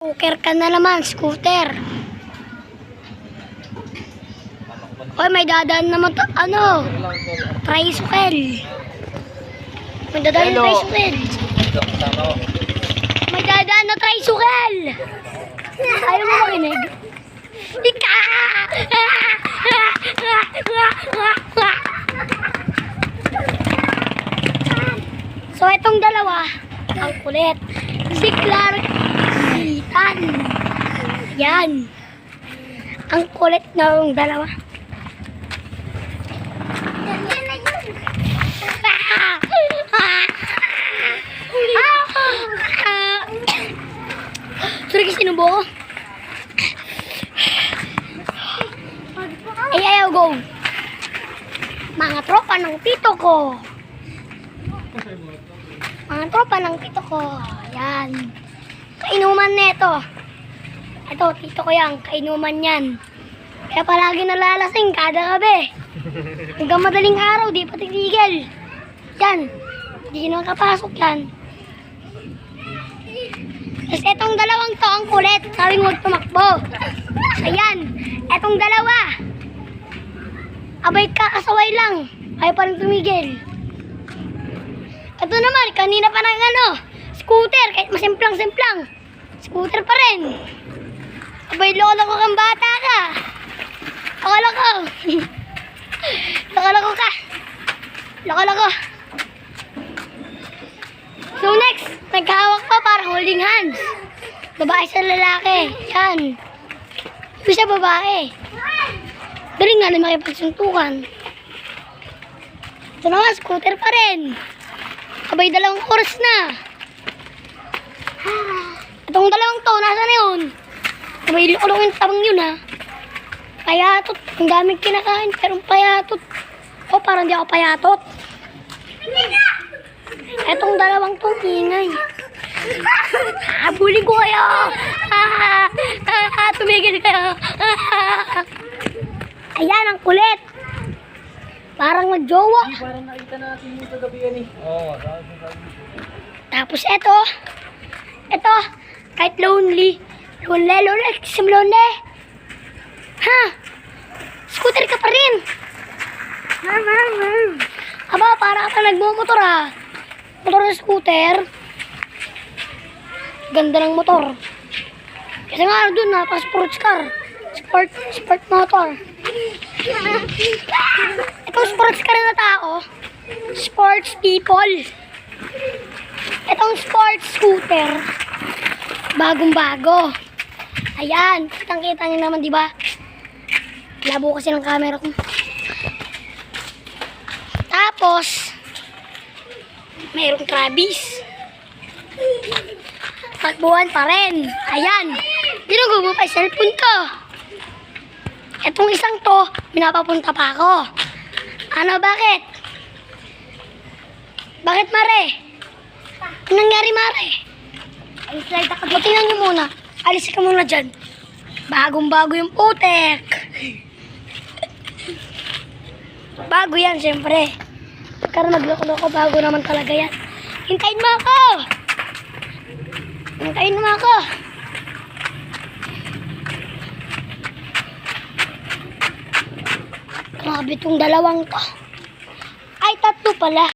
Scooter ka na naman, scooter. Hoy, may dadaan naman to, tricycle. May dadaan na tricycle. May dadaan na tricycle. Ayaw mo makinig? Ika! So, itong dalawa, ang kulit. Si Clark, si Ethan. Yan. Ang kulit na yung dalawa. Sorry kasi sinubo ko. Ay, ayaw, go. Mga tropa ng tito ko. Mga tropa ng tito ko. Yan. Kainuman neto. Ito, tito ko yan. Kainuman yan. Kaya palagi nalalasing kada gabi. Hanggang madaling araw, di pa titigil. Yan. Hindi na makapasok yan. Tapos etong dalawang to, ang kulit. Sabi mo tumakbo. Ayan. Etong dalawa. Abay kakasaway lang. Ayaw pa rin tumigil. Ito naman, kanina pa ng scooter. Kahit masimplang-simplang. Scooter pa rin. Abay, loko-loko kang bata ka. Loko-loko. Loko-loko ka. Loko-loko. So next, nagkahawak pa para holding hands. Babae sa lalaki. Yan. Ito siya babae. Galing nga na makipagsuntukan. Ito naman, scooter pa rin. Abay, 2 oras na. Itong dalawang to, nasa na yun? Abay, loko-loko yung tabang yun ha. Payatot. Ang daming kinakain, pero payatot. O, parang di ako payatot. Etong dalawang to, ingay. Habulin ko kayo. Tumigil kayo. Ayan, ang kulit. Parang nagjowa. Parang nakita natin yung kagabi yan eh. Oo, Tapos eto, kahit lonely, lonely. Ha? Scooter ka pa rin. Aba, para ka pa nagmumotor ha. Motor na scooter. Ganda ng motor. Kasi nga doon ha, pa sports car. Sport motor. Itong sports car na tao, sports people. Itong sports scooter, bagong-bago. Ayan, kitang-kita niyo naman, di ba? Labo kasi ng camera ko. Tapos, mayroong Travis. Takbuhan pa rin. Ayan, dinugo mo pa yung cellphone ko. Etong isang to, pinapapunta pa ako. Ano, bakit? Bakit, Mare? Anong nangyari, Mare? O, tingnan nyo muna. Alis ka muna dyan. Bagong-bago yung putek. Bago yan, siyempre. Pero nagloko-loko, bago naman talaga yan. Hintayin mo ako! Hintayin mo ako! Grabe itong dalawang to. Ay, 3 pala.